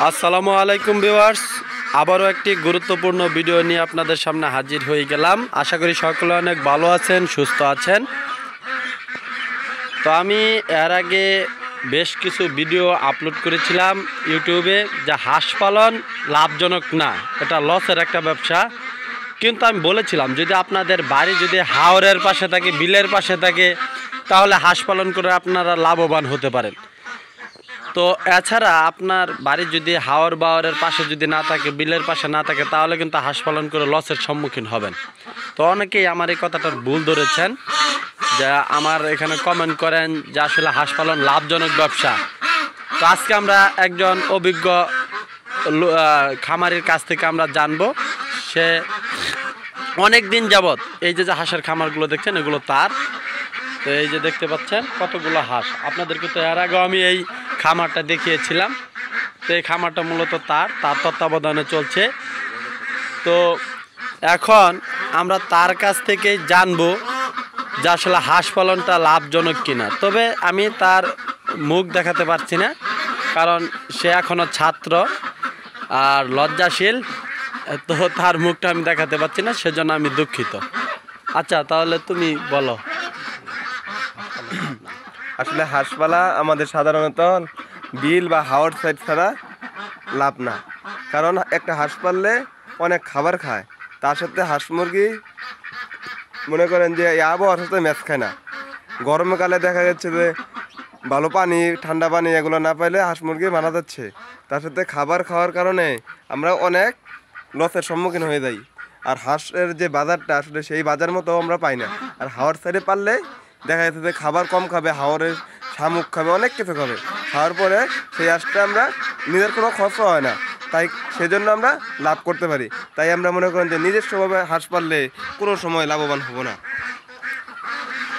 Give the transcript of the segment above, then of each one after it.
আসসালামু আলাইকুম ভিউয়ার্স, আবারও একটি গুরুত্বপূর্ণ ভিডিও নিয়ে আপনাদের সামনে হাজির হয়ে গেলাম। আশা করি সকলে অনেক ভালো আছেন, সুস্থ আছেন। তো আমি এর আগে বেশ কিছু ভিডিও আপলোড করেছিলাম ইউটিউবে, যে হাঁস পালন লাভজনক না, এটা লসের একটা ব্যবসা। কিন্তু আমি বলেছিলাম যদি আপনাদের বাড়ি যদি হাওরের পাশে থাকে, বিলের পাশে থাকে, তাহলে হাঁস পালন করে আপনারা লাভবান হতে পারেন। তো এছাড়া আপনার বাড়ি যদি হাওর বাওয়ারের পাশে যদি না থাকে, বিলের পাশে না থাকে, তাহলে কিন্তু হাঁস পালন করে লসের সম্মুখীন হবেন। তো অনেকেই আমার এই কথাটার ভুল ধরেছেন, যে আমার এখানে কমেন্ট করেন যে আসলে হাঁস পালন লাভজনক ব্যবসা। তো আজকে আমরা একজন অভিজ্ঞ খামারির কাছ থেকে আমরা জানবো। সে অনেক দিন যাবৎ এই যে হাঁসের খামারগুলো দেখছেন, এগুলো তার। তো এই যে দেখতে পাচ্ছেন কতগুলো হাঁস, আপনাদেরকে তো এর আগেও আমি এই খামারটা দেখিয়েছিলাম। তো এই খামারটা মূলত তার তত্ত্বাবধানে চলছে। তো এখন আমরা তার কাছ থেকে জানবো যে আসলে হাঁস পালনটা লাভজনক কিনা। তবে আমি তার মুখ দেখাতে পারছি না, কারণ সে এখনও ছাত্র আর লজ্জাশীল। তো তার মুখটা আমি দেখাতে পারছি না, সেজন্য আমি দুঃখিত। আচ্ছা, তাহলে তুমি বলো। আসলে হাঁস পালা আমাদের সাধারণত বিল বা হাওর সাইড ছাড়া লাভ না। কারণ একটা হাঁস পাললে অনেক খাবার খায়, তার সাথে হাঁস মুরগি মনে করেন যে এই আবহাওয়ার সাথে ম্যাচ খায় না। গরমকালে দেখা যাচ্ছে যে ভালো পানি, ঠান্ডা পানি এগুলো না পাইলে হাঁস মুরগি মারা যাচ্ছে। তার সাথে খাবার খাওয়ার কারণে আমরা অনেক লসের সম্মুখীন হয়ে যাই। আর হাঁসের যে বাজারটা আসলে সেই বাজার মতো আমরা পাই না। আর হাওয়ার সাইডে পারলে দেখা যাচ্ছে যে খাবার কম খাবে, হাওরের শামুক খাবে, অনেক কিছু খাবে। খাওয়ার পরে সেই হাঁসটা আমরা নিজের কোনো খরচ হয় না, তাই সেজন্য আমরা লাভ করতে পারি। তাই আমরা মনে করেন যে নিজস্বভাবে হাঁস পাললে কোনো সময় লাভবান হব না।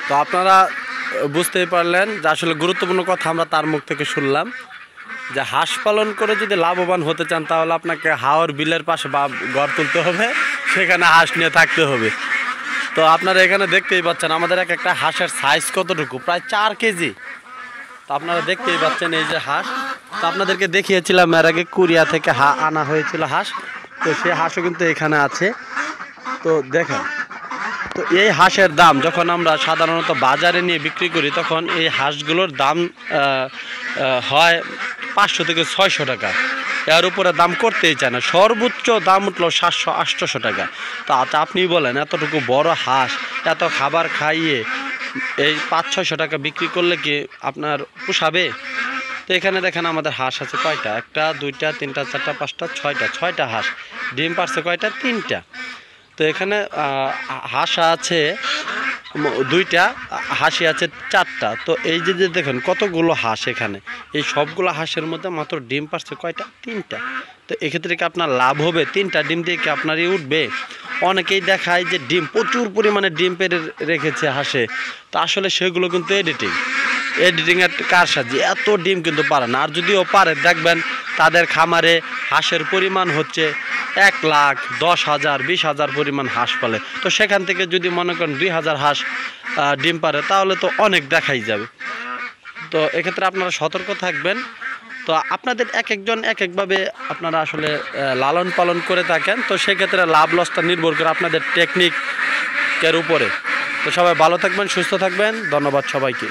তো আপনারা বুঝতেই পারলেন যে আসলে গুরুত্বপূর্ণ কথা আমরা তার মুখ থেকে শুনলাম, যে হাঁস পালন করে যদি লাভবান হতে চান, তাহলে আপনাকে হাওর বিলের পাশে বা ঘর তুলতে হবে, সেখানে হাঁস নিয়ে থাকতে হবে। তো আপনারা এখানে দেখতেই পাচ্ছেন আমাদের একটা হাঁসের সাইজ কতটুকু, প্রায় 4 কেজি। তো আপনারা দেখতেই পাচ্ছেন এই যে হাঁস। তো আপনাদেরকে দেখিয়েছিলাম এর আগে কোরিয়া থেকে আনা হয়েছিল হাঁস। তো সেই হাঁসও কিন্তু এখানে আছে। তো দেখেন, তো এই হাঁসের দাম যখন আমরা সাধারণত বাজারে নিয়ে বিক্রি করি, তখন এই হাঁসগুলোর দাম হয় 500 থেকে 600 টাকা। এর উপরে দাম করতেই চায় না, সর্বোচ্চ দাম উঠলো 700-800 টাকা। তো আপনি বলেন, এতটুকু বড় হাঁস এত খাবার খাইয়ে এই 500-600 টাকা বিক্রি করলে কি আপনার পোষাবে? তো এখানে দেখেন আমাদের হাঁস আছে কয়টা, 1টা 2টা 3টা 4টা 5টা 6টা হাঁস। ডিম পারছে কয়টা? 3টা। তো এখানে হাঁস আছে 2টা, হাঁসি আছে 4টা। তো এই যে দেখেন কতগুলো হাঁস এখানে, এই সবগুলো হাঁসের মধ্যে মাত্র ডিম পারছে কয়টা? 3টা। তো এক্ষেত্রে কি আপনার লাভ হবে? 3টা ডিম দিয়ে কি আপনারই উঠবে? অনেকেই দেখায় যে ডিম প্রচুর পরিমাণে ডিম পেড়ে রেখেছে হাঁসে। তো আসলে সেগুলো কিন্তু এডিটিংয়ের কারসাজি, এত ডিম কিন্তু পারে না। আর যদিও পারে, দেখবেন তাদের খামারে হাঁসের পরিমাণ হচ্ছে 1,10,000 20,000 পরিমাণ হাঁস পালে। তো সেখান থেকে যদি মনে করেন 2,000 হাঁস ডিম পারে, তাহলে তো অনেক দেখাই যাবে। তো এক্ষেত্রে আপনারা সতর্ক থাকবেন। তো আপনাদের একজন একভাবে আপনারা আসলে লালন পালন করে থাকেন। তো সেক্ষেত্রে লাভ লসটা নির্ভর করে আপনাদের টেকনিকের উপরে। তো সবাই ভালো থাকবেন, সুস্থ থাকবেন। ধন্যবাদ সবাইকে।